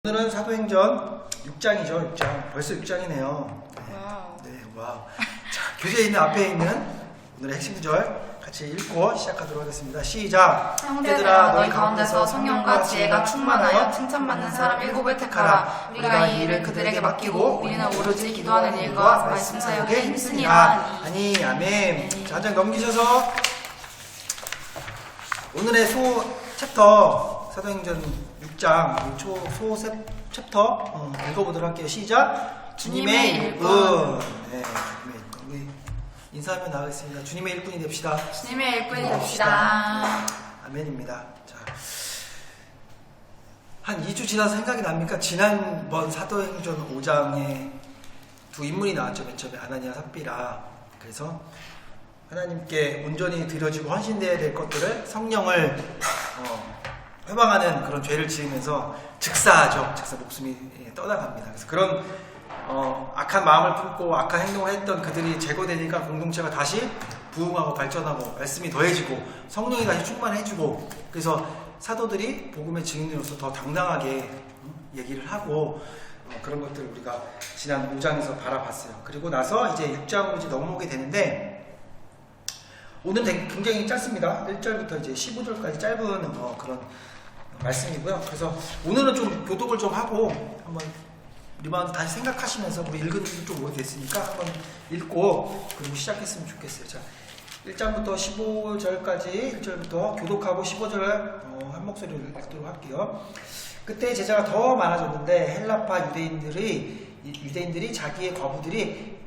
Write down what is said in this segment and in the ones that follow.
오늘은 사도행전 6장이죠. 6장. 벌써 6장이네요. 네, 와우. 자, 교재에 있는 앞에 있는 오늘의 핵심 구절 같이 읽고 시작하도록 하겠습니다. 시작. 형제들아, 너희 가운데서 성령과 지혜가 충만하여 칭찬받는 사람 7을 택하라. 우리가 이 일을 그들에게 맡기고 우리는 오로지 기도하는 일과 말씀 사역에 힘쓰니라. 아니, 아멘. 자, 한 장 넘기셔서 오늘의 챕터 사도행전 6장 소셉 챕터 읽어보도록 할게요. 시작. 주님의 일꾼. 네, 우리 인사하며 나가겠습니다. 주님의 일꾼이 됩시다. 주님의 일꾼이 됩시다. 아멘입니다. 자, 한 2주 지나서 생각이 납니까? 지난번 사도행전 5장에 두 인물이 나왔죠. 맨 처음에 아나니아 삽비라. 그래서 하나님께 온전히 드려지고 헌신되어야 될 것들을 성령을 회방하는 그런 죄를 지으면서 즉사하죠. 즉사 목숨이 떠나갑니다. 그래서 그런 악한 마음을 품고 악한 행동을 했던 그들이 제거되니까 공동체가 다시 부흥하고 발전하고 말씀이 더해지고 성령이 다시 충만해지고, 그래서 사도들이 복음의 증인으로서 더 당당하게 얘기를 하고 그런 것들을 우리가 지난 5장에서 바라봤어요. 그리고 나서 이제 6장으로 이제 넘어오게 되는데, 오늘은 굉장히 짧습니다. 1절부터 이제 15절까지 짧은 그런 말씀이고요. 그래서 오늘은 좀 교독을 좀 하고 한번 리마운드 다시 생각하시면서, 우리 읽은 지 좀 오래됐으니까 한번 읽고 그리고 시작했으면 좋겠어요. 자, 1장부터 15절까지 1절부터 교독하고 15절 한 목소리로 읽도록 할게요. 그때 제자가 더 많아졌는데 헬라파 유대인들이 자기의 과부들이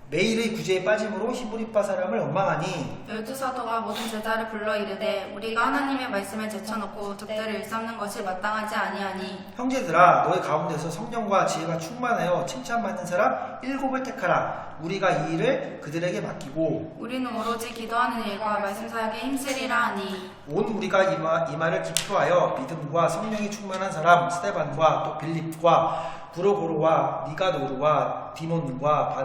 매일의 구제에 빠짐으로 히브리파 사람을 원망하니, 12사도가 모든 제자를 불러 이르되 우리가 하나님의 말씀을 제쳐놓고 득대를 일삼는 것이 마땅하지 아니하니, 형제들아, 너희 가운데서 성령과 지혜가 충만하여 칭찬받는 사람 7을 택하라. 우리가 이 일을 그들에게 맡기고 우리는 오로지 기도하는 일과 말씀 사역에 힘쓰리라 하니, 온 우리가 이 말을 기뻐하여 믿음과 성령이 충만한 사람 스데반과 또 빌립과 브로고로와 니가노르와 디몬과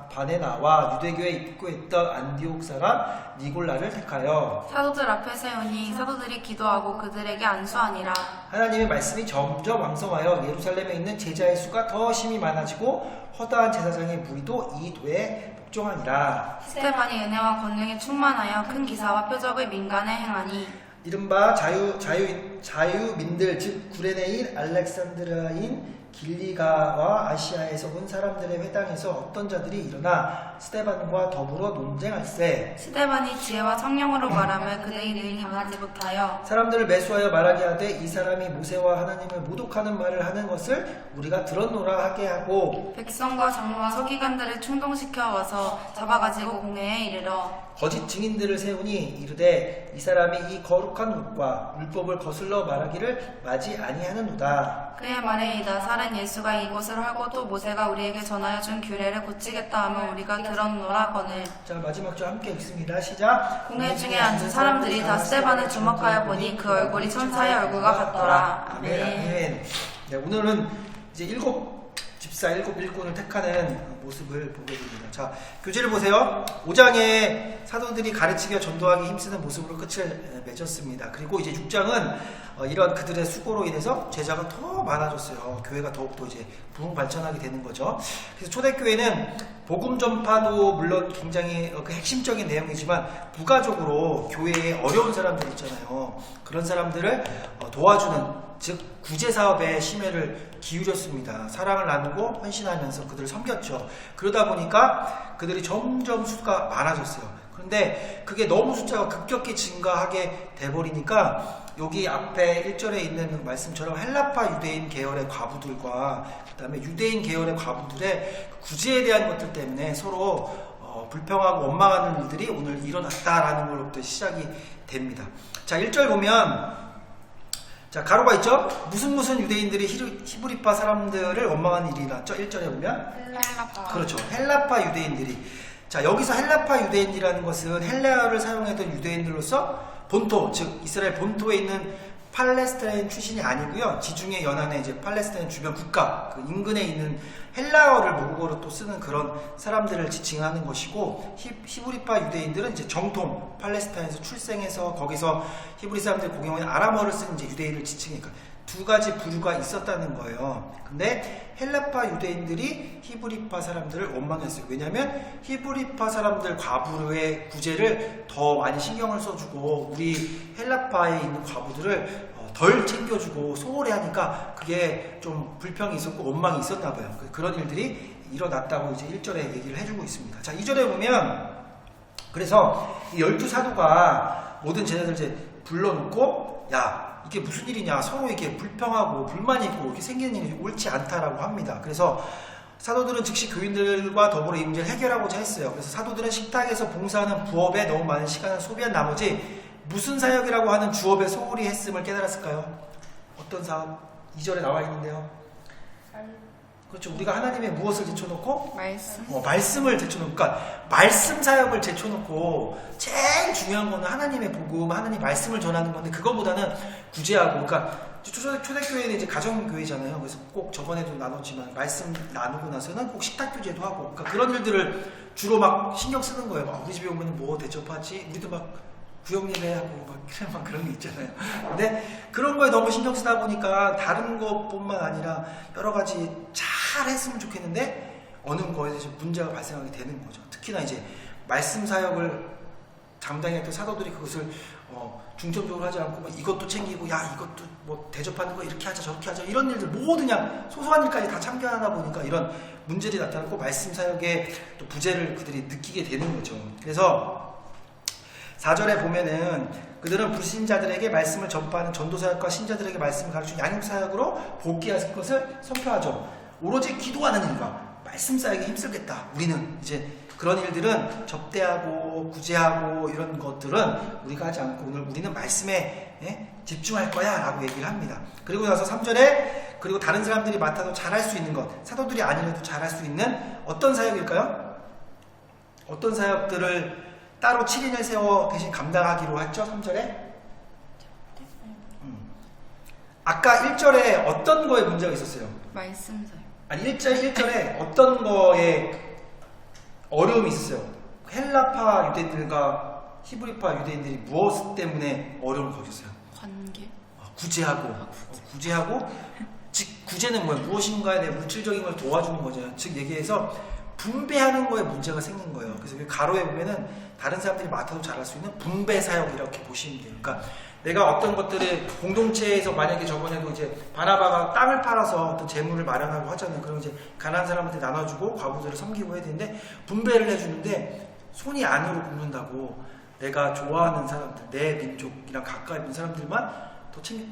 바네나와 유대교에 입교했던 안디옥 사람 니골라를 택하여 사도들 앞에 세우니 사도들이 기도하고 그들에게 안수하니라. 하나님의 말씀이 점점 왕성하여 예루살렘에 있는 제자의 수가 더 심히 많아지고 허다한 제사장의 무리도 이 도에 복종하니라. 스테반이 은혜와 권능에 충만하여 큰 기사와 표적을 민간에 행하니, 이른바 자유민들 즉 구레네인, 알렉산드라인, 길리가와 아시아에서 온 사람들의 회당에서 어떤 자들이 일어나 스데반과 더불어 논쟁할세. 스데반이 지혜와 성령으로 말하며 그들이 늘 당하지 못하여 사람들을 매수하여 말하게 하되 이 사람이 모세와 하나님을 모독하는 말을 하는 것을 우리가 들었노라 하게 하고, 백성과 장로와 서기관들을 충동시켜 와서 잡아가지고 공회에 이르러 거짓 증인들을 세우니 이르되 이 사람이 이 거룩한 옷과 율법을 거슬러 말하기를 마지 아니하는도다. 그의 말에 이다 살은 예수가 이것을 하고 또 모세가 우리에게 전하여 준 규례를 고치겠다 하면 우리가 들었노라 거늘. 자, 마지막 줄 함께 읽습니다. 시작. 공회 중에 앉은 사람들이 다 스데반을 주목하여 보니 그 얼굴이 천사의 얼굴과 같더라. 아멘. 아멘. 네, 오늘은 이제 7 집사 7 일꾼을 택하는 모습을 보게 됩니다. 자, 교재를 보세요. 5장에 사도들이 가르치기와 전도하기 힘쓰는 모습으로 끝을 맺었습니다. 그리고 이제 6장은 이런 그들의 수고로 인해서 제자가 더 많아졌어요. 교회가 더욱더 이제 부흥 발전하게 되는 거죠. 그래서 초대교회는 복음 전파도 물론 굉장히 그 핵심적인 내용이지만 부가적으로 교회에 어려운 사람들 있잖아요. 그런 사람들을 도와주는, 즉 구제 사업에 심혈을 기울였습니다. 사랑을 나누고 헌신하면서 그들을 섬겼죠. 그러다 보니까 그들이 점점 수가 많아졌어요. 그런데 그게 너무 숫자가 급격히 증가하게 돼버리니까 여기 앞에 1절에 있는 말씀처럼 헬라파 유대인 계열의 과부들과 그 다음에 유대인 계열의 과부들의 구제에 대한 것들 때문에 서로 불평하고 원망하는 일들이 오늘 일어났다라는 걸로부터 시작이 됩니다. 자, 1절 보면, 자, 가로가 있죠? 무슨 유대인들이 히브리파 사람들을 원망하는 일이 났죠? 1절에 보면 헬라파. 그렇죠. 헬라파 유대인들이. 자, 여기서 헬라파 유대인이라는 것은 헬라어를 사용했던 유대인들로서 본토, 즉 이스라엘 본토에 있는 팔레스타인 출신이 아니고요. 지중해 연안의 이제 팔레스타인 주변 국가, 그 인근에 있는 헬라어를 모국어로 또 쓰는 그런 사람들을 지칭하는 것이고, 히브리파 유대인들은 이제 정통 팔레스타인에서 출생해서 거기서 히브리 사람들이 공용하는 아람어를 쓰는 이제 유대인을 지칭하니까 두 가지 부류가 있었다는 거예요. 근데 헬라파 유대인들이 히브리파 사람들을 원망했어요. 왜냐하면 히브리파 사람들 과부의 구제를 더 많이 신경을 써주고 우리 헬라파에 있는 과부들을 덜 챙겨주고 소홀히 하니까 그게 좀 불평이 있었고 원망이 있었나 봐요. 그런 일들이 일어났다고 이제 1절에 얘기를 해주고 있습니다. 자, 2절에 보면 그래서 이 12사도가 모든 제자들 이제 불러놓고 야 이게 무슨 일이냐 서로 이게 불평하고 불만이 있고 이렇게 생기는 일이 옳지 않다라고 합니다. 그래서 사도들은 즉시 교인들과 더불어 이 문제를 해결하고자 했어요. 그래서 사도들은 식탁에서 봉사하는 부업에 너무 많은 시간을 소비한 나머지 무슨 사역이라고 하는 주업에 소홀히 했음을 깨달았을까요? 어떤 사업? 2절에 나와 있는데요. 그렇죠. 우리가 하나님의 무엇을 제쳐놓고? 말씀을 제쳐놓고, 그러니까 말씀 사역을 제쳐놓고 제일 중요한 거는 하나님의 복음, 하나님 말씀을 전하는 건데 그것보다는 구제하고, 그러니까 초대교회는 이제 가정교회잖아요. 그래서 꼭 저번에도 나눴지만 말씀 나누고 나서는 꼭 식탁교제도 하고, 그러니까 그런 일들을 주로 막 신경 쓰는 거예요. 막 우리 집에 오면 뭐 대접하지? 우리도 막 구역예배하고 막 그런 게 있잖아요. 근데 그런 거에 너무 신경 쓰다 보니까 다른 것뿐만 아니라 여러 가지 잘 했으면 좋겠는데 어느 거에서 문제가 발생하게 되는 거죠. 특히나 이제 말씀 사역을 담당했던 사도들이 그것을 중점적으로 하지 않고 뭐 이것도 챙기고 야 이것도 뭐 대접하는 거 이렇게 하자 저렇게 하자 이런 일들 모두 그냥 소소한 일까지 다 참견하다 보니까 이런 문제들이 나타나고 말씀 사역의 또 부재를 그들이 느끼게 되는 거죠. 그래서 4절에 보면은 그들은 불신자들에게 말씀을 전파하는 전도사역과 신자들에게 말씀을 가르치는 양육사역으로 복귀할 것을 선포하죠. 오로지 기도하는 일과 말씀 사역에 힘쓰겠다. 우리는 이제 그런 일들은 접대하고 구제하고 이런 것들은 우리가 하지 않고 오늘 우리는 말씀에 집중할 거야 라고 얘기를 합니다. 그리고 나서 3절에 그리고 다른 사람들이 맡아도 잘할 수 있는 것, 사도들이 아니라도 잘할 수 있는 어떤 사역일까요? 어떤 사역들을 따로 7인을 세워 대신 감당하기로 했죠? 3절에? 아까 1절에 어떤 거에 문제가 있었어요? 말씀사요. 아니 1절에 어떤 거에 어려움이 있었어요? 헬라파 유대인들과 히브리파 유대인들이 무엇 때문에 어려움을 겪었어요? 관계? 구제하고 즉 구제는 뭐예요? 무엇인가에 대해 물질적인 걸 도와주는 거죠. 즉 얘기해서 분배하는 거에 문제가 생긴 거예요. 그래서 가로에 보면은 다른 사람들이 맡아도 잘할 수 있는 분배 사역 이렇게 보시면 돼요. 그러니까 내가 어떤 것들을 공동체에서 만약에 저번에도 이제 바나바가 땅을 팔아서 어떤 재물을 마련하고 하잖아요. 그럼 이제 가난한 사람한테 나눠주고 과부들을 섬기고 해야 되는데 분배를 해주는데 손이 안으로 굽는다고 내가 좋아하는 사람들, 내 민족이랑 가까이 있는 사람들만 더 챙겨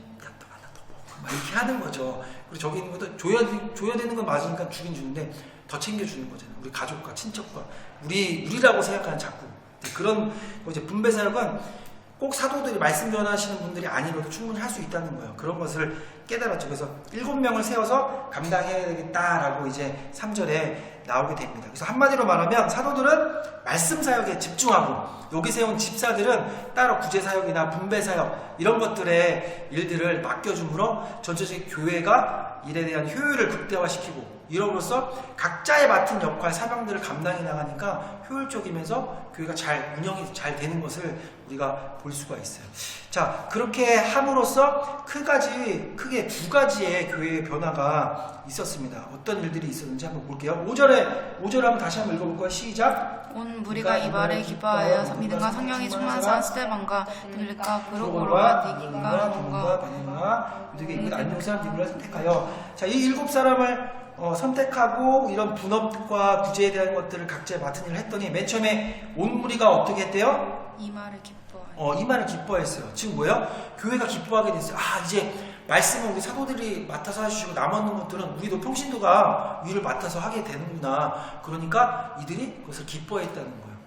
막 이렇게 하는 거죠. 그리고 저기 있는 것도 줘야 되는 건 맞으니까 주긴 주는데 더 챙겨주는 거잖아요. 우리 가족과 친척과 우리라고 생각하는 자꾸 그런 이제 분배 사역은 꼭 사도들이 말씀 전하시는 분들이 아니라도 충분히 할 수 있다는 거예요. 그런 것을 깨달았죠. 그래서 7명을 세워서 감당해야 되겠다라고 이제 3절에 나오게 됩니다. 그래서 한마디로 말하면 사도들은 말씀 사역에 집중하고 여기 세운 집사들은 따로 구제 사역이나 분배 사역 이런 것들의 일들을 맡겨줌으로 전체적인 교회가 일에 대한 효율을 극대화시키고 이럼으로써 각자의 맡은 역할, 사명들을 감당해 나가니까 효율적이면서 교회가 운영이 잘 되는 것을 우리가 볼 수가 있어요. 자, 그렇게 함으로써 크게 두 가지의 교회의 변화가 있었습니다. 어떤 일들이 있었는지 한번 볼게요. 5절에 한번 다시 한번 읽어볼까요? 시작! 온 무리가 이 말을 기뻐하여 믿음과 성령이 충만한 사람 스데반과 빌립과 브로고로와 니긴과 돈과 바나바 유대계 인근 안녕 사람 니구를 선택하여 자, 이 7사람을 선택하고 이런 분업과 구제에 대한 것들을 각자 맡은 일을 했더니 맨 처음에 온 무리가 어떻게 했대요? 이 말을 기뻐하여 이 말을 기뻐했어요. 지금 뭐예요? 교회가 기뻐하게 됐어요. 이제 말씀을 우리 사도들이 맡아서 해주시고 남았는 것들은 우리도 평신도가 위를 맡아서 하게 되는구나. 그러니까 이들이 그것을 기뻐했다는 거예요.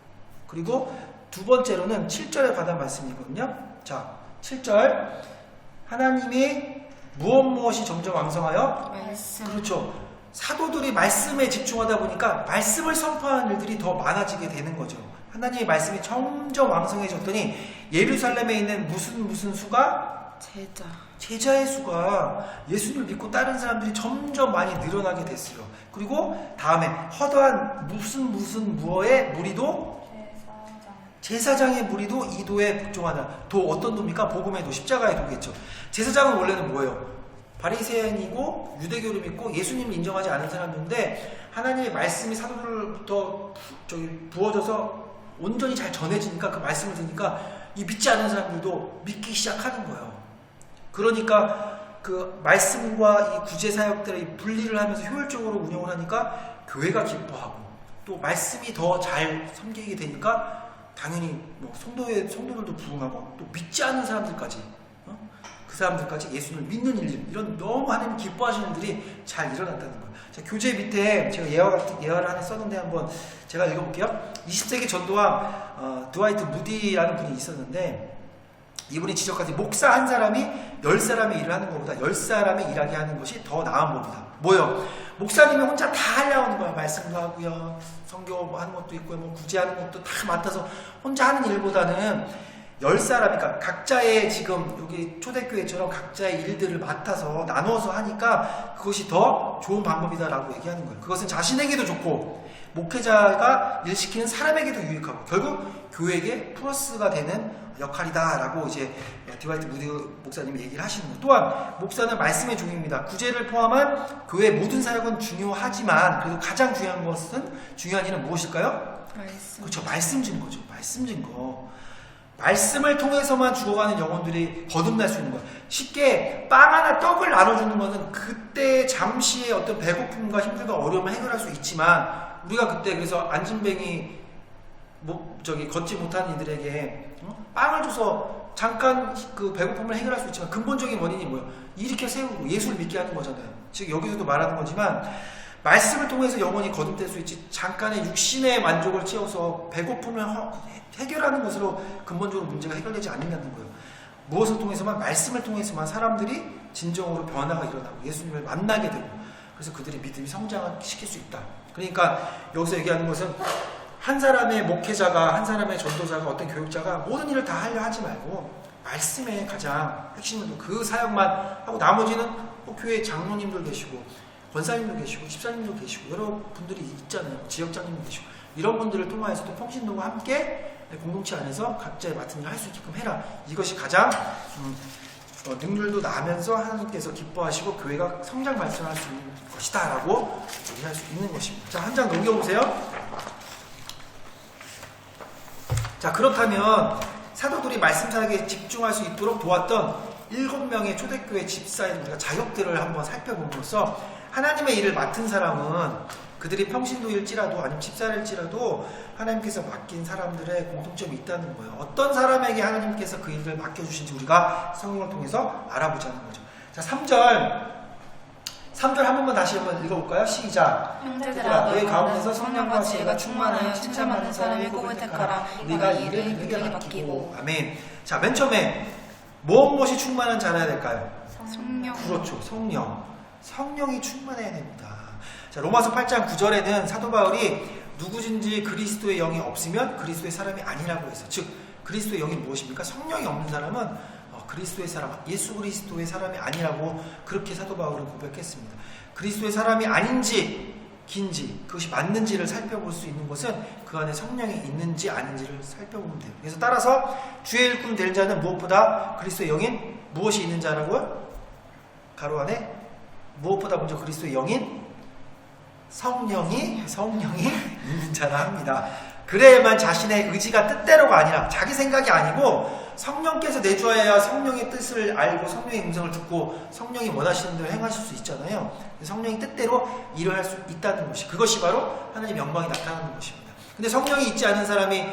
그리고 두 번째로는 7절에 받은 말씀이거든요. 자, 7절 하나님이 무엇이 점점 왕성하여? 말씀. 그렇죠. 사도들이 말씀에 집중하다 보니까 말씀을 선포하는 일들이 더 많아지게 되는 거죠. 하나님의 말씀이 점점 왕성해졌더니 예루살렘에 있는 무슨 수가? 제자의 수가 예수를 믿고 다른 사람들이 점점 많이 늘어나게 됐어요. 그리고 다음에 허다한 무엇의 무리도 제사장의 무리도 이 도에 복종하다. 도 어떤 도입니까? 복음의 도, 십자가의 도겠죠. 제사장은 원래는 뭐예요? 바리새인이고 유대교를 믿고 예수님을 인정하지 않은 사람인데 하나님의 말씀이 사도들부터 부어져서 온전히 잘 전해지니까 그 말씀을 듣니까 이 믿지 않는 사람들도 믿기 시작하는 거예요. 그러니까 그 말씀과 이 구제 사역들의 분리를 하면서 효율적으로 운영을 하니까 교회가 기뻐하고 또 말씀이 더 잘 섬기게 되니까 당연히 뭐 성도들도 부흥하고 또 믿지 않는 사람들까지 그 사람들까지 예수님을 믿는 일, 이런 너무 하나님 기뻐하시는 일들이 잘 일어난다는 거예요. 자, 교재 밑에 제가 예화를 하나 썼는데 한번 제가 읽어볼게요. 20세기 전도왕 드와이트 무디라는 분이 있었는데 이분이 지적하듯이 목사 한 사람이 10사람의 일을 하는 것보다 10사람이 일하게 하는 것이 더 나은 법이다. 뭐요? 목사님이 혼자 다 하려고 하는 거야. 말씀도 하고요, 성교 하는 것도 있고요, 뭐 구제하는 것도 다 맡아서 혼자 하는 일보다는 10사람, 그러니까 각자의 지금 여기 초대교회처럼 각자의 일들을 맡아서 나누어서 하니까 그것이 더 좋은 방법이다라고 얘기하는 거예요. 그것은 자신에게도 좋고 목회자가 일 시키는 사람에게도 유익하고 결국 교회에게 플러스가 되는 역할이다라고 이제 디와이트 무디 목사님이 얘기를 하시는 거예요. 또한 목사는 말씀의 종입니다. 구제를 포함한 교회 모든 사역은 중요하지만 그래도 가장 중요한 일은 무엇일까요? 말씀. 그렇죠. 말씀 증거죠. 말씀 증거. 말씀을 통해서만 죽어가는 영혼들이 거듭날 수 있는 거예요. 쉽게 빵 하나 떡을 나눠주는 것은 그때 잠시의 어떤 배고픔과 힘들과 어려움을 해결할 수 있지만 우리가 그때 그래서 안진뱅이 걷지 못하는 이들에게 빵을 줘서 잠깐 그 배고픔을 해결할 수 있지만 근본적인 원인이 뭐예요? 일으켜 세우고 예수를 믿게 하는 거잖아요. 즉 여기서도 말하는 거지만 말씀을 통해서 영혼이 거듭될 수 있지 잠깐의 육신의 만족을 채워서 배고픔을 해결하는 것으로 근본적으로 문제가 해결되지 않는다는 거예요. 무엇을 통해서만? 말씀을 통해서만 사람들이 진정으로 변화가 일어나고 예수님을 만나게 되고 그래서 그들의 믿음이 성장시킬 수 있다. 그러니까 여기서 얘기하는 것은 한 사람의 목회자가, 한 사람의 전도자가, 어떤 교육자가 모든 일을 다 하려 하지 말고 말씀에 가장 핵심은 그 사역만 하고 나머지는 교회 장로님들 계시고 권사님도 계시고 집사님도 계시고 여러 분들이 있잖아요. 지역장님도 계시고 이런 분들을 통하여서도 평신도와 함께 공동체 안에서 각자의 맡은 일을 할 수 있게끔 해라. 이것이 가장 능률도 나면서 하나님께서 기뻐하시고 교회가 성장 발전할 수 있는 것이다 라고 얘기할 수 있는 것입니다. 자, 한 장 넘겨보세요. 자, 그렇다면 사도들이 말씀 사역에 집중할 수 있도록 도왔던 7명의 초대교회 집사인 우리가 자격들을 한번 살펴봄으로써 하나님의 일을 맡은 사람은 그들이 평신도일지라도 아니면 집사일지라도 하나님께서 맡긴 사람들의 공통점이 있다는 거예요. 어떤 사람에게 하나님께서 그 일을 맡겨주신지 우리가 성경을 통해서 알아보자는 거죠. 자, 3절 한 번만 다시 한번 읽어볼까요? 시작. 형제들아 너희 가운데서 성령과 지혜가 충만하여 칭찬받는 사람의 꿈을 택하라. 네가 이를 그에게 맡기고. 아멘. 자, 맨 처음에 무엇이 충만한 자라야 될까요? 성령. 그렇죠. 성령이 충만해야 됩니다. 자, 로마서 8장 9절에는 사도 바울이 누구든지 그리스도의 영이 없으면 그리스도의 사람이 아니라고 해서, 즉 그리스도의 영이 무엇입니까? 성령이 없는 사람은 그리스도의 사람, 예수 그리스도의 사람이 아니라고 그렇게 사도 바울은 고백했습니다. 그리스도의 사람이 아닌지 긴지 그것이 맞는지를 살펴볼 수 있는 것은 그 안에 성령이 있는지 아닌지를 살펴보면 돼요. 그래서 따라서 주의 일꾼 될 자는 무엇보다 그리스도의 영인 무엇이 있는 자라고요? 가로 안에 무엇보다 먼저 그리스도의 영인 성령이 있는 자라 합니다. 그래야만 자신의 의지가 뜻대로가 아니라 자기 생각이 아니고 성령께서 내주하여야 성령의 뜻을 알고 성령의 음성을 듣고 성령이 원하시는 대로 행하실 수 있잖아요. 성령이 뜻대로 일을 할 수 있다는 것이, 그것이 바로 하나님의 영광이 나타나는 것입니다. 근데 성령이 있지 않은 사람이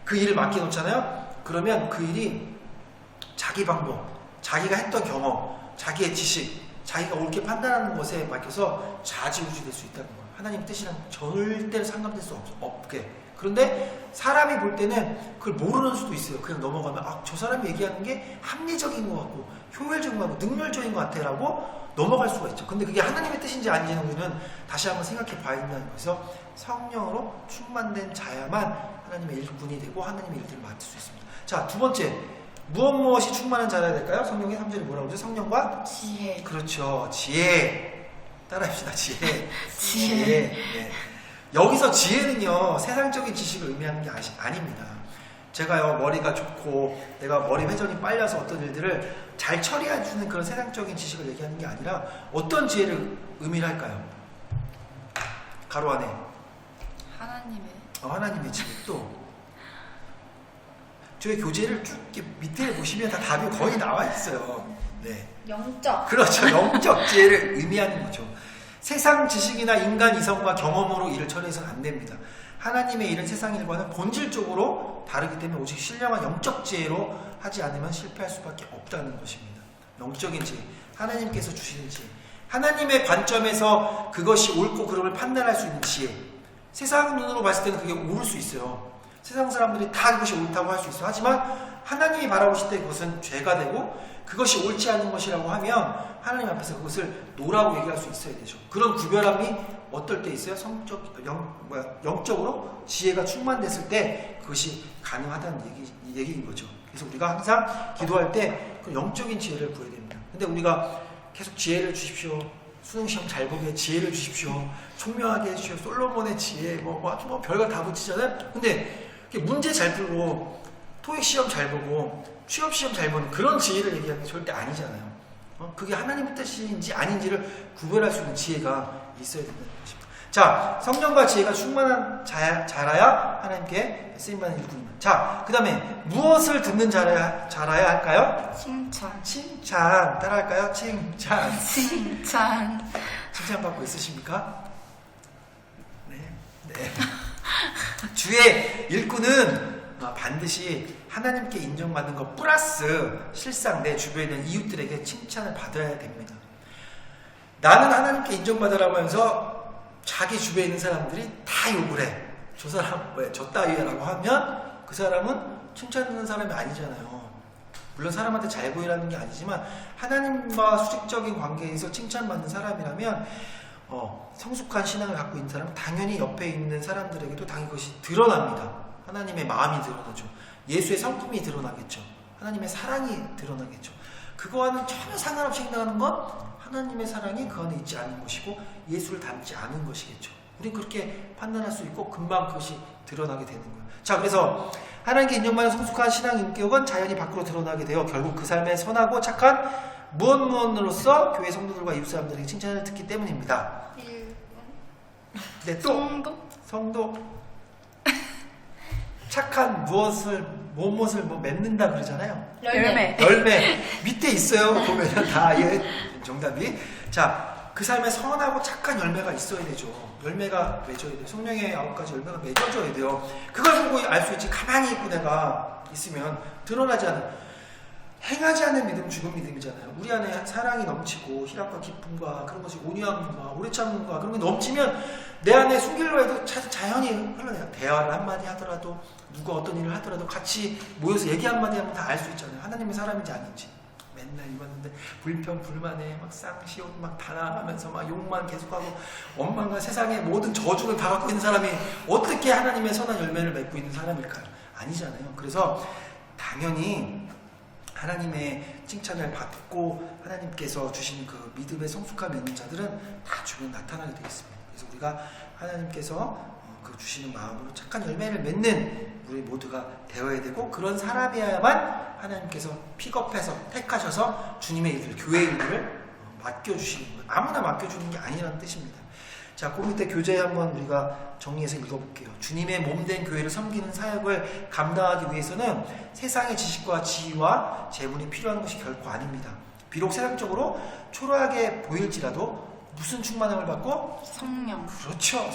그 일을 맡겨놓잖아요. 그러면 그 일이 자기 방법, 자기가 했던 경험, 자기의 지식, 자기가 옳게 판단하는 것에 맡겨서 좌지우지 될 수 있다는 거예요. 하나님 뜻이랑 절대로 상관될 수 없게. 그런데 사람이 볼 때는 그걸 모르는 수도 있어요. 그냥 넘어가면 저 사람이 얘기하는 게 합리적인 것 같고 효율적인 것 같고 능률적인 것 같아 라고 넘어갈 수가 있죠. 근데 그게 하나님의 뜻인지 아닌지는 우리는 다시 한번 생각해 봐야 된다는 거죠. 성령으로 충만된 자야만 하나님의 일꾼이 되고 하나님의 일들을 맡을 수 있습니다. 자, 두 번째, 무엇이 충만한 자라야 될까요? 성령의 3절이 뭐라고 하죠? 성령과 지혜. 그렇죠. 지혜. 따라합시다. 지혜. 지혜. 네. 여기서 지혜는요 세상적인 지식을 의미하는 게 아닙니다. 제가요 머리가 좋고 내가 머리 회전이 빨려서 어떤 일들을 잘 처리해주는 그런 세상적인 지식을 얘기하는 게 아니라 어떤 지혜를 의미를 할까요? 가로 안에 하나님의 지혜. 또 저희 교재를 쭉 이렇게 밑에 보시면 다 답이 거의 나와 있어요. 네. 영적. 그렇죠. 영적 지혜를 의미하는 거죠. 세상 지식이나 인간 이성과 경험으로 일을 처리해서는 안 됩니다. 하나님의 일은 세상 일과는 본질적으로 다르기 때문에 오직 신령한 영적 지혜로 하지 않으면 실패할 수밖에 없다는 것입니다. 영적인 지혜, 하나님께서 주시는 지혜, 하나님의 관점에서 그것이 옳고 그름을 판단할 수 있는 지혜. 세상 눈으로 봤을 때는 그게 옳을 수 있어요. 세상 사람들이 다 그것이 옳다고 할 수 있어요. 하지만 하나님이 바라보실 때 그것은 죄가 되고 그것이 옳지 않은 것이라고 하면 하나님 앞에서 그것을 노라고 얘기할 수 있어야 되죠. 그런 구별함이 어떨 때 있어요? 영적으로 지혜가 충만됐을 때 그것이 가능하다는 얘기인 거죠. 그래서 우리가 항상 기도할 때 그 영적인 지혜를 구해야 됩니다. 근데 우리가 계속 지혜를 주십시오. 수능시험 잘 보게 지혜를 주십시오. 총명하게 해주십시오. 솔로몬의 지혜 뭐 별걸 다 붙이잖아요. 근데 문제 잘 풀고 토익 시험 잘 보고 취업 시험 잘 보는 그런 지혜를 얘기하는 게 절대 아니잖아요. 그게 하나님의 뜻인지 아닌지를 구별할 수 있는 지혜가 있어야 된다는 것입니다. 자, 성령과 지혜가 충만한 자라야 하나님께 쓰임받는 일꾼입니다. 자, 그 다음에 무엇을 듣는 자라야 할까요? 칭찬 따라할까요? 칭찬 받고 있으십니까? 네. 주의 일꾼은 반드시 하나님께 인정받는 것 플러스 실상 내 주변에 있는 이웃들에게 칭찬을 받아야 됩니다. 나는 하나님께 인정받으라고 하면서 자기 주변에 있는 사람들이 다 욕을 해. 저 사람 왜 저 따위라고 하면 그 사람은 칭찬받는 사람이 아니잖아요. 물론 사람한테 잘 보이라는 게 아니지만 하나님과 수직적인 관계에서 칭찬받는 사람이라면 성숙한 신앙을 갖고 있는 사람은 당연히 옆에 있는 사람들에게도 당연히 그것이 드러납니다. 하나님의 마음이 드러나죠. 예수의 성품이 드러나겠죠. 하나님의 사랑이 드러나겠죠. 그거와는 전혀 상관없이 행동하는 건 하나님의 사랑이 그 안에 있지 않은 것이고 예수를 닮지 않은 것이겠죠. 우린 그렇게 판단할 수 있고 금방 그것이 드러나게 되는 거예요. 자, 그래서 하나님께 인정받는 성숙한 신앙 인격은 자연히 밖으로 드러나게 되어 결국 그 삶에 선하고 착한 무엇으로서 교회 성도들과 이웃 사람들에게 칭찬을 듣기 때문입니다. 네, 또 성도 착한 무엇을 맺는다 그러잖아요. 열매 밑에 있어요. 보면은 다 정답이. 자, 그 삶에 선하고 착한 열매가 있어야 되죠. 열매가 맺어야 돼요. 성령의 9가지 열매가 맺어져야 돼요. 그걸 보고 알 수 있지. 가만히 있고 내가 있으면 드러나지 않은, 행하지 않는 믿음 죽은 믿음이잖아요. 우리 안에 사랑이 넘치고 희락과 기쁨과 그런 것이 온유함과 오래 참음과 그런 게 넘치면 내 안에 숨기려 해도 자연히 흘러내요. 대화를 한마디 하더라도 누가 어떤 일을 하더라도 같이 모여서 얘기 한마디 하면 다 알 수 있잖아요. 하나님의 사람인지 아닌지. 맨날 입었는데 불평 불만에 막 쌍시옷 막 단합하면서 막 욕만 계속하고 원망과 세상의 모든 저주를 다 갖고 있는 사람이 어떻게 하나님의 선한 열매를 맺고 있는 사람일까요? 아니잖아요. 그래서 당연히 하나님의 칭찬을 받고 하나님께서 주신 그 믿음의 성숙함이 있는 자들은 다 주변에 나타나게 되겠습니다. 그래서 우리가 하나님께서 그 주시는 마음으로 착한 열매를 맺는 우리 모두가 되어야 되고, 그런 사람이야만 하나님께서 픽업해서 택하셔서 주님의 일을, 교회의 일을 맡겨주시는 거예요. 아무나 맡겨주는 게 아니라는 뜻입니다. 자, 그 밑에 교재 한번 우리가 정리해서 읽어볼게요. 주님의 몸된 교회를 섬기는 사역을 감당하기 위해서는 세상의 지식과 지위와 재물이 필요한 것이 결코 아닙니다. 비록 세상적으로 초라하게 보일지라도 무슨 충만함을 받고? 성령. 그렇죠.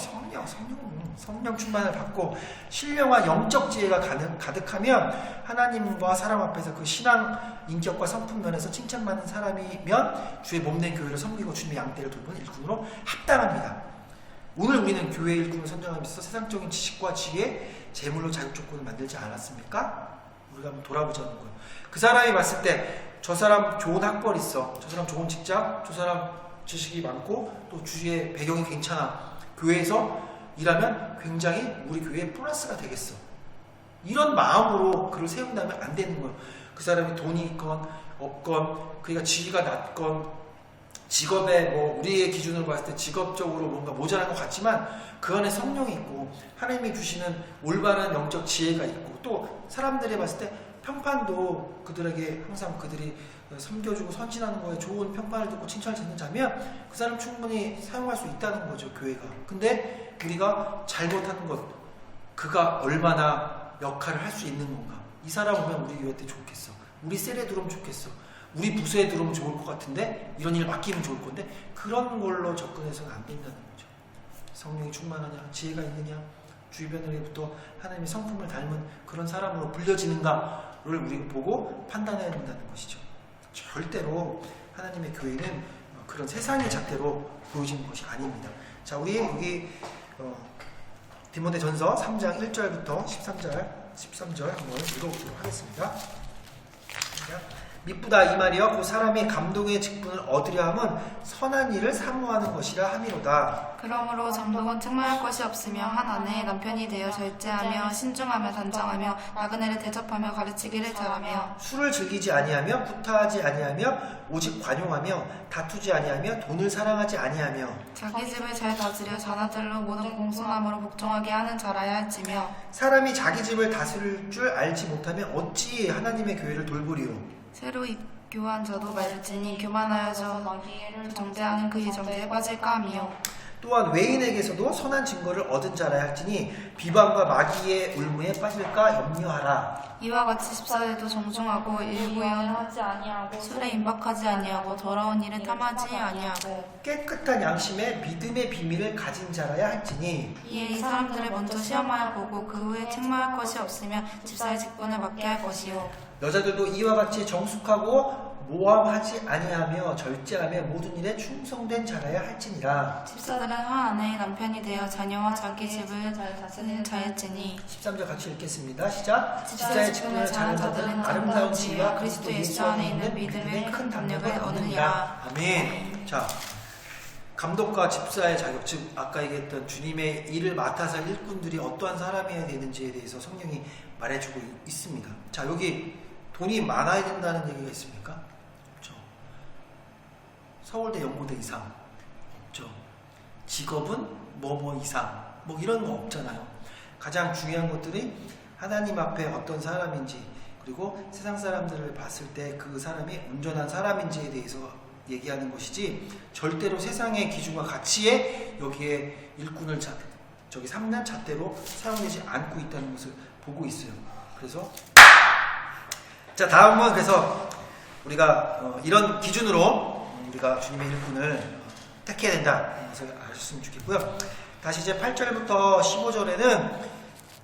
성령 충만을 받고 신령한 영적 지혜가 가득하면 하나님과 사람 앞에서 그 신앙 인격과 성품 면에서 칭찬받는 사람이면 주의 몸된 교회를 섬기고 주님의 양떼를 돌보는 일꾼으로 합당합니다. 오늘 우리는 교회 일꾼을 선정하면서 세상적인 지식과 지혜, 재물로 자격 조건을 만들지 않았습니까? 우리가 한번 돌아보자는 거예요. 그 사람이 봤을 때 저 사람 좋은 학벌 있어, 저 사람 좋은 직장, 저 사람 지식이 많고 또 주위의 배경이 괜찮아, 교회에서 일하면 굉장히 우리 교회에 플러스가 되겠어, 이런 마음으로 그를 세운다면 안 되는 거예요. 그 사람이 돈이 있건 없건, 그가 지위가 낮건 직업에 뭐 우리의 기준으로 봤을 때 직업적으로 뭔가 모자란 것 같지만 그 안에 성령이 있고 하나님이 주시는 올바른 영적 지혜가 있고 또 사람들이 봤을 때 평판도 그들에게 항상 그들이 섬겨주고 선진하는 거에 좋은 평판을 듣고 칭찬을 듣는 자면 그 사람 충분히 사용할 수 있다는 거죠, 교회가. 근데 우리가 잘못하는 것, 그가 얼마나 역할을 할 수 있는 건가. 이 사람 오면 우리 교회 때 좋겠어, 우리 셀에 들어오면 좋겠어, 우리 부서에 들어오면 좋을 것 같은데 이런 일 맡기면 좋을 건데, 그런 걸로 접근해서는 안 된다는 거죠. 성령이 충만하냐, 지혜가 있느냐, 주변으로부터 하나님의 성품을 닮은 그런 사람으로 불려지는가를 우리가 보고 판단해야 된다는 것이죠. 절대로 하나님의 교회는 그런 세상의 잣대로 보여지는 것이 아닙니다. 자, 우리 여기 디모데전서 3장 1절부터 13절 한번 읽어보도록 하겠습니다. 미쁘다 이 말이여, 그 사람이 감독의 직분을 얻으려 함은 선한 일을 사모하는 것이라 함이로다. 그러므로 장독은 책망할 것이 없으며 한 아내의 남편이 되어 절제하며 신중하며 단정하며 나그네를 대접하며 가르치기를 잘하며 술을 즐기지 아니하며 구타하지 아니하며 오직 관용하며 다투지 아니하며 돈을 사랑하지 아니하며 자기 집을 잘 다스려 자나들로 모든 공손함으로 복종하게 하는 자라야 할지며 사람이 자기 집을 다스릴 줄 알지 못하면 어찌 하나님의 교회를 돌보리요. 새로 입교한 저도 말할지니 교만하여 저 정죄하는 그의 정죄에 빠질까 하며 또한 외인에게서도 선한 증거를 얻은 자라야 할지니 비방과 마귀의 울무에 빠질까 염려하라. 이와 같이 집사들도 정중하고 일구연 하지 아니하고 술에 임박하지 아니하고 더러운 일을 탐하지 아니하고 깨끗한 양심에 믿음의 비밀을 가진 자라야 할지니 이에 이 사람들을 먼저 시험하여 보고 그 후에 책망할 것이 없으면 집사의 직분을 맡게 할 것이요 여자들도 이와 같이 정숙하고 모함하지 아니하며 절제하며 모든 일에 충성된 자라야 할지니라. 집사들은 한 아내의 남편이 되어 자녀와 자기 집을 다스리는 자일지니 13절 같이 읽겠습니다. 시작. 집사의 직분을 잘한 자들은 아름다운 지혜와 그리스도 예수 안에 있는 믿음의 큰 담력을 얻느니라. 아멘. 자, 감독과 집사의 자격, 즉 아까 얘기했던 주님의 일을 맡아서 일꾼들이 어떠한 사람이어야 되는지에 대해서 성령이 말해주고 있습니다. 자, 여기 돈이 많아야 된다는 얘기가 있습니까? 없죠. 서울대 연고대 이상 없죠. 직업은 뭐뭐 이상 뭐 이런 거 없잖아요. 가장 중요한 것들이 하나님 앞에 어떤 사람인지, 그리고 세상 사람들을 봤을 때 그 사람이 온전한 사람인지에 대해서 얘기하는 것이지, 절대로 세상의 기준과 가치에 여기에 일꾼을 저기 삼는 잣대로 사용되지 않고 있다는 것을 보고 있어요. 그래서 자, 다음은 그래서 우리가 이런 기준으로 우리가 주님의 일꾼을 택해야 된다, 그래서 아셨으면 좋겠고요. 다시 이제 8절부터 15절에는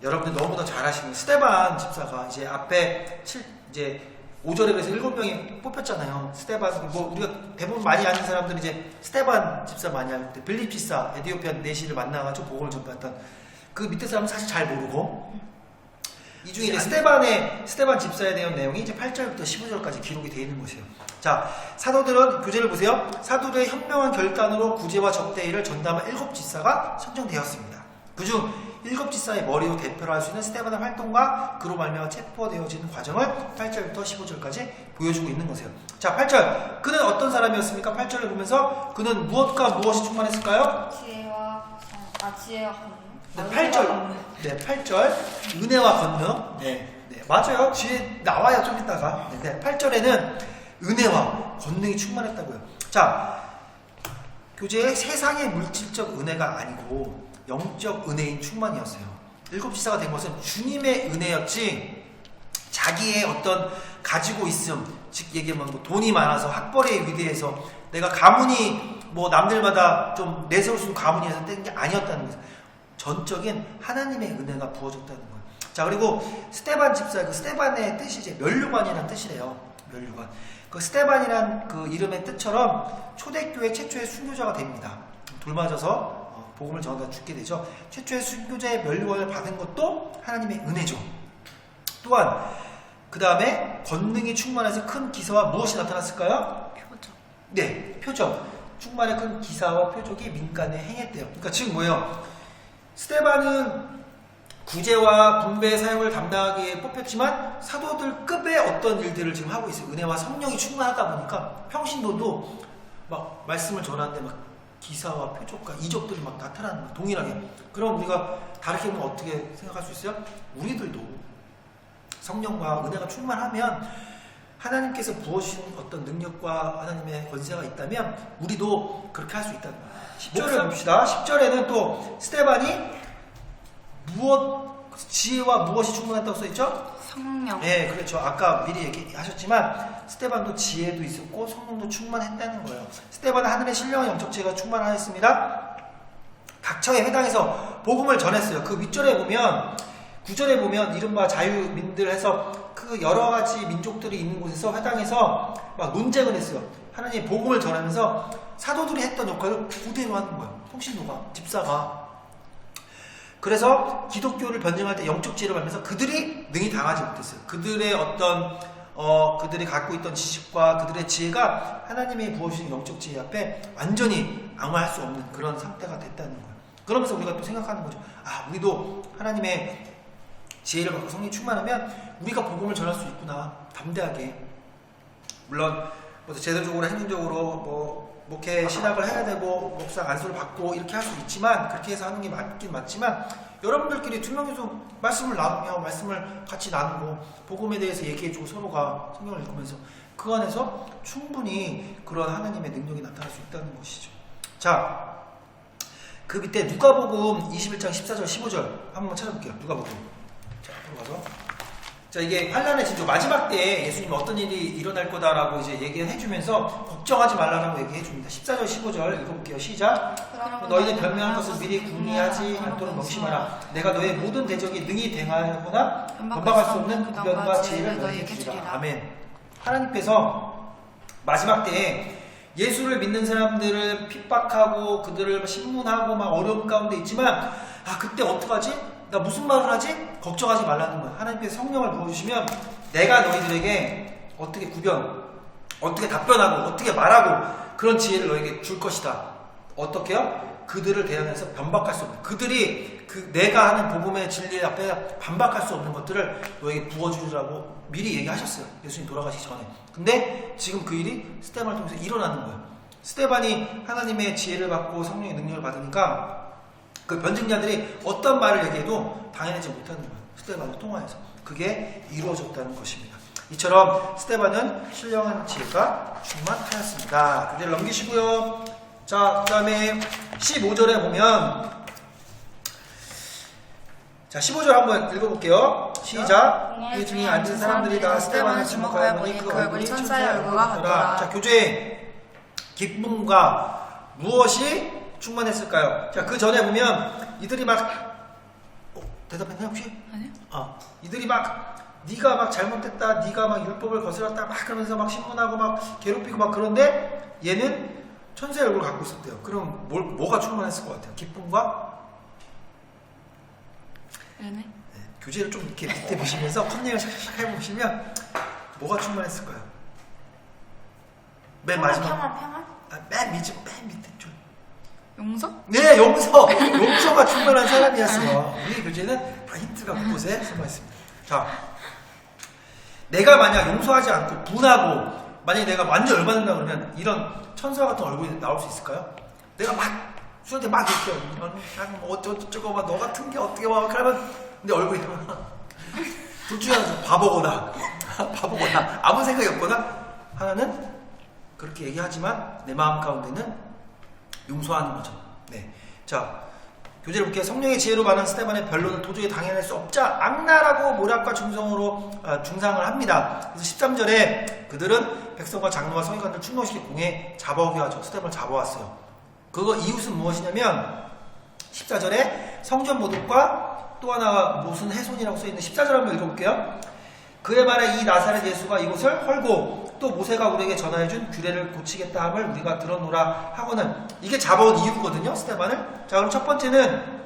여러분들 너무나 잘 아시는 스데반 집사가 이제 앞에 이제 5절에 그래서 7명이 뽑혔잖아요. 스데반, 뭐 우리가 대부분 많이 아는 사람들이 이제 스데반 집사 많이 알고 때 빌립 집사 에디오피아 내시를 만나가지고 복음을 전파했던 그 밑에 사람은 사실 잘 모르고, 이 중에 이제 스데반 집사에 대한 내용이 이제 8절부터 15절까지 기록이 되어 있는 것이에요. 자, 사도들은 교재를 보세요. 사도들의 현명한 결단으로 구제와 접대일을 전담한 7집사가 선정되었습니다. 그중 7집사의 머리로 대표를 할 수 있는 스데반의 활동과 그로 말미암아 체포되어지는 과정을 8절부터 15절까지 보여주고 있는 것이에요. 자, 8절. 그는 어떤 사람이었습니까? 8절을 보면서 그는 무엇과 무엇이 충만했을까요? 지혜와 권능. 네, 8절. 네, 8절. 은혜와 권능. 네, 맞아요. 뒤에 나와요, 좀 이따가. 네, 8절에는 은혜와 권능이 충만했다고요. 자, 교재에 세상의 물질적 은혜가 아니고 영적 은혜인 충만이었어요. 7집사가 된 것은 주님의 은혜였지, 자기의 어떤 가지고 있음, 즉 얘기하면 뭐 돈이 많아서 학벌에 위대해서 내가 가문이 뭐 남들마다 좀 내세울 수 있는 가문이어서 된 게 아니었다는 거예요. 전적인 하나님의 은혜가 부어졌다는 거예요. 자, 그리고 스데반 집사, 그 스데반의 뜻이 이제 면류관이라는 뜻이래요. 면류관. 그 스데반이란 그 이름의 뜻처럼 초대교회 최초의 순교자가 됩니다. 돌맞아서 복음을 전하다 죽게 되죠. 최초의 순교자의 면류관을 받은 것도 하나님의 은혜죠. 또한 그 다음에 권능이 충만해서 큰 기사와 무엇이 나타났을까요? 표적. 네, 표적. 충만의 큰 기사와 표적이 민간에 행했대요. 그러니까 즉 뭐예요? 스데반은 구제와 분배의 사역을 담당하기에 뽑혔지만 사도들급의 어떤 일들을 지금 하고 있어요. 은혜와 성령이 충만하다 보니까 평신도도 막 말씀을 전하는데 막 기사와 표적과 이적들이 막 나타나는 거예요. 동일하게. 그럼 우리가 다르게 보면 어떻게 생각할 수 있어요? 우리들도 성령과 은혜가 충만하면 하나님께서 부어주신 어떤 능력과 하나님의 권세가 있다면 우리도 그렇게 할 수 있다는 거예요. 10절을 봅시다. 10절에는 또 스데반이 지혜와 무엇이 충분했다고 써있죠? 성령. 네, 그렇죠. 아까 미리 얘기하셨지만 스데반도 지혜도 있었고 성령도 충만했다는 거예요. 스데반은 하늘의 신령한 영적 지혜가 충만하였습니다. 각처에 회당에서 복음을 전했어요. 그 윗절에 보면 9절에 보면 이른바 자유민들 해서 그 여러 가지 민족들이 있는 곳에서 회당에서 막 논쟁을 했어요. 하나님 복음을 전하면서 사도들이 했던 역할을 그대로 하는 거예요. 통신도가, 집사가. 그래서 기독교를 변증할 때 영적 지혜를 받으면서 그들이 능히 당하지 못했어요. 그들의 어떤 그들이 갖고 있던 지식과 그들의 지혜가 하나님이 부어주신 영적 지혜 앞에 완전히 앙화할 수 없는 그런 상태가 됐다는 거예요. 그러면서 우리가 또 생각하는 거죠. 아, 우리도 하나님의 지혜를 받고 성령이 충만하면 우리가 복음을 전할 수 있구나. 담대하게. 물론 제도적으로 행정적으로 목회 신학을 해야 되고 목사 안수를 받고 이렇게 할 수 있지만 그렇게 해서 하는 게 맞긴 맞지만 여러분들끼리 두 명이서 말씀을 나누며 말씀을 같이 나누고 복음에 대해서 얘기해주고 서로가 성경을 읽으면서 그 안에서 충분히 그런 하나님의 능력이 나타날 수 있다는 것이죠. 자, 그 밑에 누가복음 21장 14절 15절 한번 찾아볼게요. 누가복음. 자, 앞으로 가서. 자, 이게 환란의 징조 마지막 때에 예수님이 어떤 일이 일어날 거다라고 이제 얘기를 해주면서 걱정하지 말라라고 얘기해 줍니다. 14절 15절 읽어볼게요. 시작. 너희는 변명할 것을 미리 궁리하지 않도록 명심하라. 내가 너의 모든 대적이 능히 대하거나 변박할 수 없는 구변과 지혜를 너희에게 주리라. 아멘. 하나님께서 마지막 때에 예수를 믿는 사람들을 핍박하고 그들을 신문하고 막 어려움 가운데 있지만 그때 어떡하지? 나 무슨 말을 하지? 걱정하지 말라는 거야. 하나님께서 성령을 부어주시면 내가 너희들에게 어떻게 어떻게 답변하고 어떻게 말하고 그런 지혜를 너에게 줄 것이다. 어떻게요? 그들을 대항해서 변박할 수 없는 그들이 내가 하는 복음의 진리 앞에 반박할 수 없는 것들을 너에게 부어주라고 미리 얘기하셨어요. 예수님 돌아가시기 전에. 근데 지금 그 일이 스데반을 통해서 일어나는 거예요. 스데반이 하나님의 지혜를 받고 성령의 능력을 받으니까 그 변증자들이 어떤 말을 얘기해도 당해내지 못하는 거예요. 스데반을 통하여서. 그게 이루어졌다는 것입니다. 이처럼 스데반은 신령한 지혜가 충만하였습니다. 교재를 넘기시고요. 자, 그 다음에 15절에 보면 자, 15절 한번 읽어볼게요. 시작. 이 중에 앉은 사람들이 다 스데반을 주목하여 보니 그 얼굴이 천사의 얼굴과 같더라. 자, 교재 기쁨과 무엇이 충만했을까요? 자, 그 전에 보면 이들이 막 대답했나요 혹시? 아니요. 이들이 막 네가 막 잘못됐다, 네가 막 율법을 거스렸다 막 그러면서 막 신문하고 막 괴롭히고 막 그런데 얘는 천사의 얼굴을 갖고 있었대요. 그럼 뭐가 충만했을 것 같아요? 기쁨과 은혜? 네, 교재를 좀 이렇게 밑에 보시면서 컨닝을 샥샥 해보시면 뭐가 충만했을까요? 맨 마지막 평안? 맨 밑에 좀 용서? 네, 용서가 충만한 사람이었어요. 우리 교재는 다 힌트가 곳곳에 숨어 있습니다. 자, 내가 만약 용서하지 않고 분하고 만약에 내가 완전 열받는다 그러면 이런 천사 같은 얼굴이 나올 수 있을까요? 내가 막 수한테 막 이렇게 나는 뭐 어쩌고 막 너 같은 게 어떻게 와 그러면 근데 얼굴이 둘 중에 하나 바보거나 아무 생각이 없거나 하나는 그렇게 얘기하지만 내 마음 가운데는 용서하는 거죠. 네. 자, 교재를 볼게요. 성령의 지혜로 말한 스데반의 변론은 도저히 당해낼 수 없자 악랄하고 모략과 중상을 합니다. 그래서 13절에 그들은 백성과 장로와 서기관들 충성시켜 공에 잡아오게 하죠. 스데반을 잡아왔어요. 그거 이웃은 무엇이냐면 14절에 성전 모독과 또 하나가 무슨 훼손이라고 써있는 14절 한번 읽어볼게요. 그에 말해 이 나사렛 예수가 이곳을 헐고 또 모세가 우리에게 전하여준 규례를 고치겠다 함을 우리가 들었노라 하고는 이게 잡아온 이유거든요. 스데반을. 자, 그럼 첫 번째는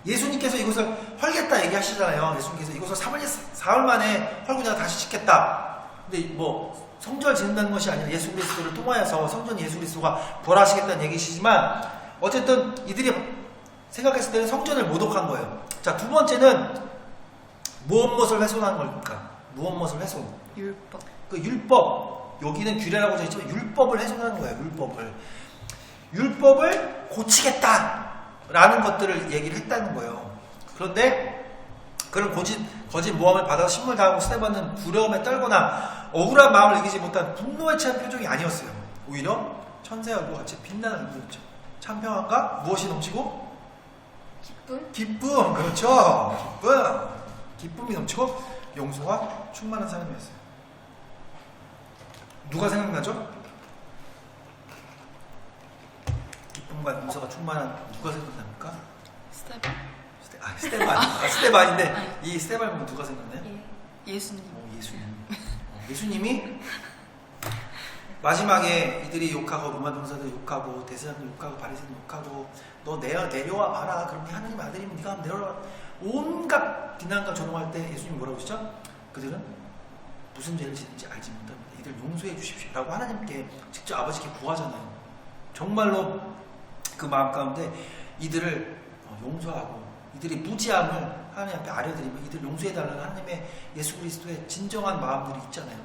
예수님께서 이곳을 헐겠다 얘기하시잖아요. 예수님께서 이곳을 사흘 만에 헐고 내가 다시 짓겠다. 근데 뭐 성전을 짓는다는 것이 아니라 예수 그리스도를 통하여서 성전 예수 그리스도가 벌하시겠다는 얘기시지만 어쨌든 이들이 생각했을 때는 성전을 모독한 거예요. 자, 두 번째는 무엇을 훼손한 걸까? 무엇을 훼손? 율법. 그 율법. 여기는 규례라고 되어 있지만 율법을 훼손하는 거예요. 율법을 고치겠다라는 것들을 얘기를 했다는 거예요. 그런데 그런 거짓 모함을 받아서 신물당하고 스데반은 두려움에 떨거나 억울한 마음을 이기지 못한 분노에 찬 표정이 아니었어요. 오히려 천사의 얼굴과 같이 빛나는 얼굴이었죠. 참 평안과 무엇이 넘치고? 기쁨. 그렇죠. 기쁨이 넘치고 용서가 충만한 사람이었어요. 누가 생각나죠? 기쁨과 용서가 충만한 누가 생각납니까? 스테반인데 이 스테반 보면 누가 생각나요? 예수님. 예수님이 마지막에 이들이 욕하고 로마 병사들 욕하고 대제사장들 욕하고 바리새인들 욕하고 너 내려와 봐라. 그럼 네 하나님 아들이면 네가 한번 내려와. 온갖 비난과 조롱할 때 예수님이 뭐라고 하시죠? 그들은 무슨 죄를 짓는지 알지 못합니다. 이들 용서해 주십시오 라고 하나님께 직접 아버지께 구하잖아요. 정말로 그 마음 가운데 이들을 용서하고 이들이 무지함을 하나님 앞에 아뢰드리면 이들 용서해달라는 하나님의 예수 그리스도의 진정한 마음들이 있잖아요.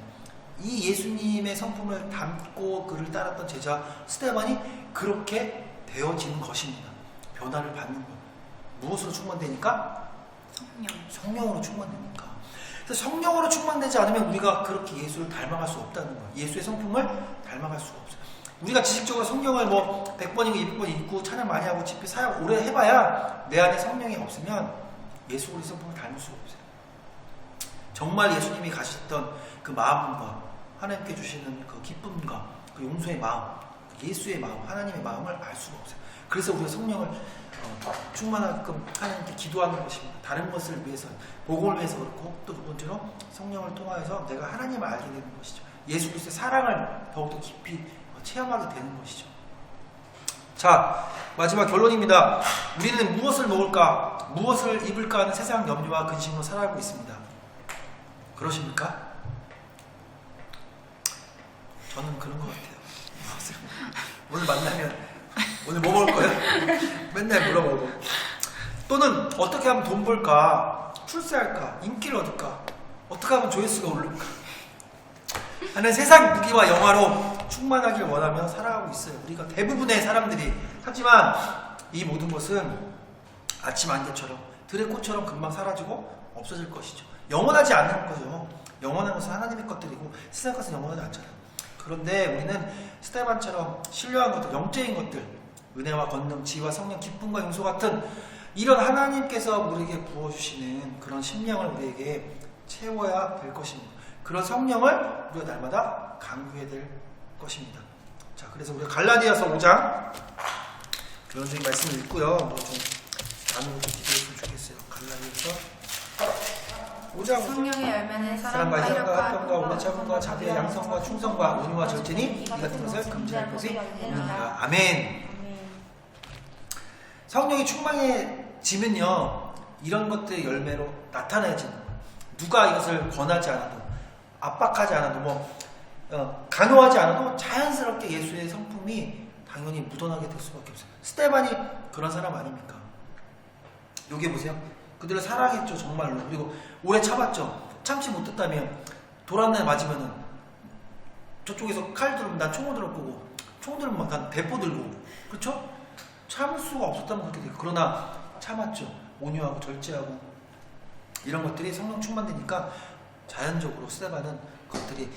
이 예수님의 성품을 담고 그를 따랐던 제자 스데반이 그렇게 되어지는 것입니다. 변화를 받는 것. 무엇으로 충만되니까? 성령으로 충만되니까. 그래서 성령으로 충만되지 않으면 우리가 그렇게 예수를 닮아갈 수 없다는 거예요. 예수의 성품을 닮아갈 수가 없어요. 우리가 지식적으로 성경을 100번이고 200번 읽고 찬양 많이 하고 집회 사역 오래 해봐야 내 안에 성령이 없으면 예수 그리스도의 성품을 닮을 수가 없어요. 정말 예수님이 가셨던 그 마음과 하나님께 주시는 그 기쁨과 그 용서의 마음, 그 예수의 마음, 하나님의 마음을 알 수가 없어요. 그래서 우리가 성령을 충만하게끔 하나님께 기도하는 것입니다. 다른 것을 위해서, 복음을 위해서 그렇고 또 두 번째로 성령을 통하여서 내가 하나님을 알게 되는 것이죠. 예수 그리스도의 사랑을 더욱더 깊이 체험하게 되는 것이죠. 자, 마지막 결론입니다. 우리는 무엇을 먹을까, 무엇을 입을까 하는 세상 염려와 근심으로 살아가고 있습니다. 그러십니까? 저는 그런 것 같아요. 오늘 만나면 오늘 뭐 먹을 거야? 맨날 물어보고. 또는 어떻게 하면 돈 벌까? 출세할까? 인기를 얻을까? 어떻게 하면 조회수가 오를까? 하는 세상 무기와 영화로 충만하길 원하며 살아가고 있어요. 우리가 대부분의 사람들이. 하지만 이 모든 것은 아침 안개처럼 들의 꽃처럼 금방 사라지고 없어질 것이죠. 영원하지 않는 거죠. 영원한 것은 하나님의 것들이고 세상 것은 영원하지 않잖아요. 그런데 우리는 스데반처럼 신령한 것들, 영적인 것들, 은혜와 권능, 지혜와 성령, 기쁨과 용서 같은 이런 하나님께서 우리에게 부어주시는 그런 심령을 우리에게 채워야 될 것입니다. 그런 성령을 우리가 날마다 강구해야 될 것입니다. 자, 그래서 우리가 갈라디아서 5장 교훈적인 말씀을 읽고요. 좀 나누고 기도했으면 좋겠어요. 갈라디아서 5장 성령의 열매는 사랑과 사랑과 희락과 희락과 화평과 오래 참음과 자비와 양성과 충성과 온유와 절제니 이 같은 것을 금지할 것이 없느니라. 아멘. 성령이 충만해지면요, 이런 것들의 열매로 나타나지는 거예요. 누가 이것을 권하지 않아도, 압박하지 않아도, 강요하지 않아도 자연스럽게 예수의 성품이 당연히 묻어나게 될 수밖에 없어요. 스데반이 그런 사람 아닙니까? 여기 보세요. 그들을 사랑했죠, 정말로. 그리고 오래 참았죠. 참지 못했다면 돌아날 맞으면은 저쪽에서 칼 들으면 난 총을 들을 거고, 총 들으면 난 대포 들고, 그렇죠? 참을 수가 없었다면 그렇게 돼요. 그러나 참았죠. 온유하고 절제하고 이런 것들이 성령 충만되니까 자연적으로 스데반은 그것들이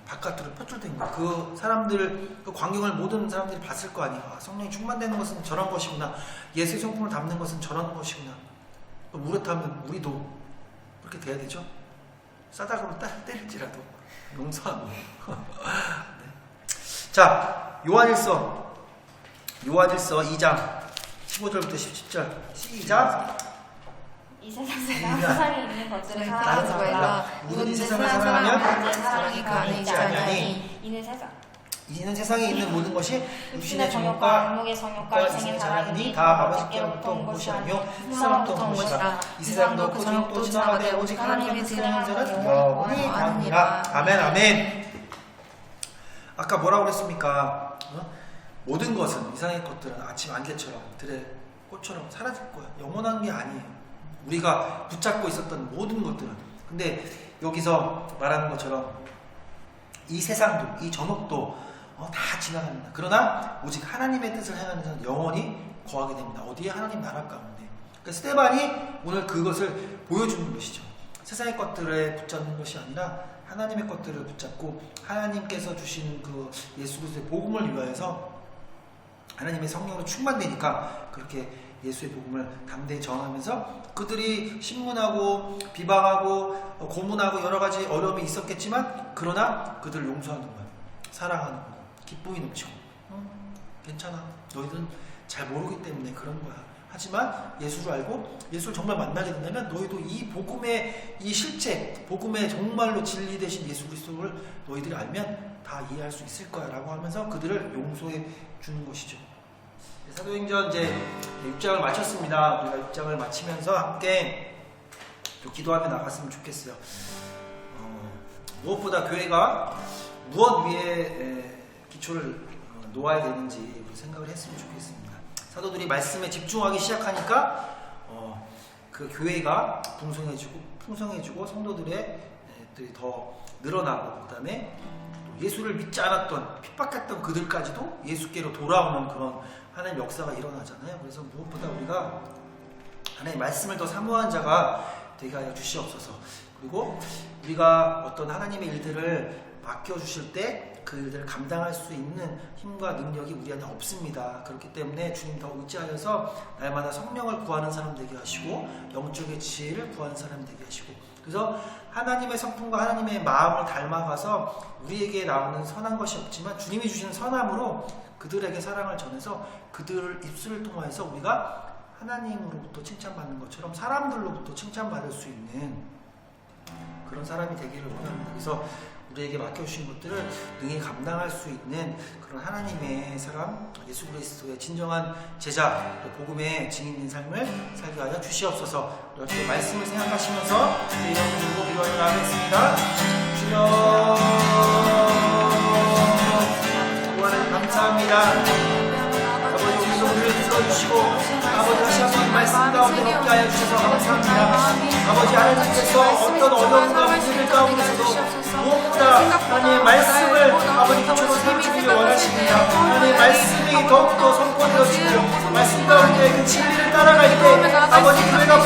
바깥으로 표출된 거예요. 그 사람들, 그 광경을 모든 사람들이 봤을 거 아니에요. 아, 성령이 충만되는 것은 저런 것이구나. 예수의 성품을 담는 것은 저런 것이구나. 그렇다면 우리도 그렇게 돼야 되죠. 싸다구로 때릴지라도 용서하고. 네. 자, 요한일서 2장 15절부터 17절 시작. 이 세상에 있는 것들을 사랑하지 사랑하지 말라. 말라. 누구든지 세상을 세상을 사랑하면 사랑하면 사랑이 그 안에 있지 아니하니. 이는 세상에 있는 모든 것이 육신의 정욕과 안목의 성욕과 이생의 사랑이니 다 아버지께로부터 온 것이 아니요 세상으로부터 온 것이라. 이 세상도 그 정욕도 지나가되 오직 하나님의 드리는 자는 영원히 아니라. 아멘, 아멘. 아까 뭐라고 그랬습니까? 모든 것은, 이상의 것들은 아침 안개처럼 들의 꽃처럼 사라질 거야. 영원한 게 아니에요. 우리가 붙잡고 있었던 모든 것들은. 근데 여기서 말하는 것처럼 이 세상도 이 전옥도 다 지나갑니다. 그러나 오직 하나님의 뜻을 행하는 자는 영원히 거하게 됩니다. 어디에? 하나님 나라 가운데. 그러니까 스데반이 오늘 그것을 보여주는 것이죠. 세상의 것들에 붙잡는 것이 아니라 하나님의 것들을 붙잡고 하나님께서 주신 그 예수 그리스도의 복음을 위하여서 하나님의 성령으로 충만되니까 그렇게 예수의 복음을 담대히 전하면서 그들이 신문하고 비방하고 고문하고 여러 가지 어려움이 있었겠지만 그러나 그들을 용서하는 거야. 사랑하는 거야. 기쁨이 넘치고 괜찮아. 너희들은 잘 모르기 때문에 그런 거야. 하지만 예수를 알고 예수를 정말 만나게 된다면 너희도 이 복음의 이 실체, 복음의 정말로 진리 되신 예수 그리스도를 너희들이 알면 다 이해할 수 있을 거야 라고 하면서 그들을 용서해 주는 것이죠. 사도행전 이제 6장을 마쳤습니다. 우리가 6장을 마치면서 함께 또 기도하며 나갔으면 좋겠어요. 무엇보다 교회가 무엇 위에 기초를 놓아야 되는지 생각을 했으면 좋겠습니다. 사도들이 말씀에 집중하기 시작하니까 그 교회가 풍성해지고 성도들의 들이 더 늘어나고 그다음에 예수를 믿지 않았던 핍박했던 그들까지도 예수께로 돌아오는 그런 하나님의 역사가 일어나잖아요. 그래서 무엇보다 우리가 하나님의 말씀을 더 사모하는 자가 되게 하여 주시옵소서. 그리고 우리가 어떤 하나님의 일들을 맡겨주실 때 그 일들을 감당할 수 있는 힘과 능력이 우리한테 없습니다. 그렇기 때문에 주님 더 의지하여서 날마다 성령을 구하는 사람 되게 하시고 영적의 지혜를 구하는 사람 되게 하시고 그래서 하나님의 성품과 하나님의 마음을 닮아가서 우리에게 나오는 선한 것이 없지만 주님이 주시는 선함으로 그들에게 사랑을 전해서 그들을 입술을 통하여서 우리가 하나님으로부터 칭찬받는 것처럼 사람들로부터 칭찬받을 수 있는 그런 사람이 되기를 원합니다. 그래서 우리에게 맡겨주신 것들을 능히 감당할 수 있는 그런 하나님의 사람, 예수 그리스도의 진정한 제자, 또 복음의 증인인 삶을 살게 하여 주시옵소서. 이렇게 말씀을 생각하시면서 제 이름을 들고 기도하여 나가겠습니다. 주여, 하나님 감사합니다. 아버지 우리 소리를 들어주시고 아버지 다시 한번 말씀 가운데 함께 하여 주셔서 감사합니다. 아버지 하나님께서 어떤 어려움과 문제들 가운데서도 무엇보다 하나님의 말씀을 아버지 기초로 삼주기를 원하십니다. 하나님의 말씀이 더욱더 선포되어지고 말씀 가운데 그 진리를 따라갈 때 아버지 교회가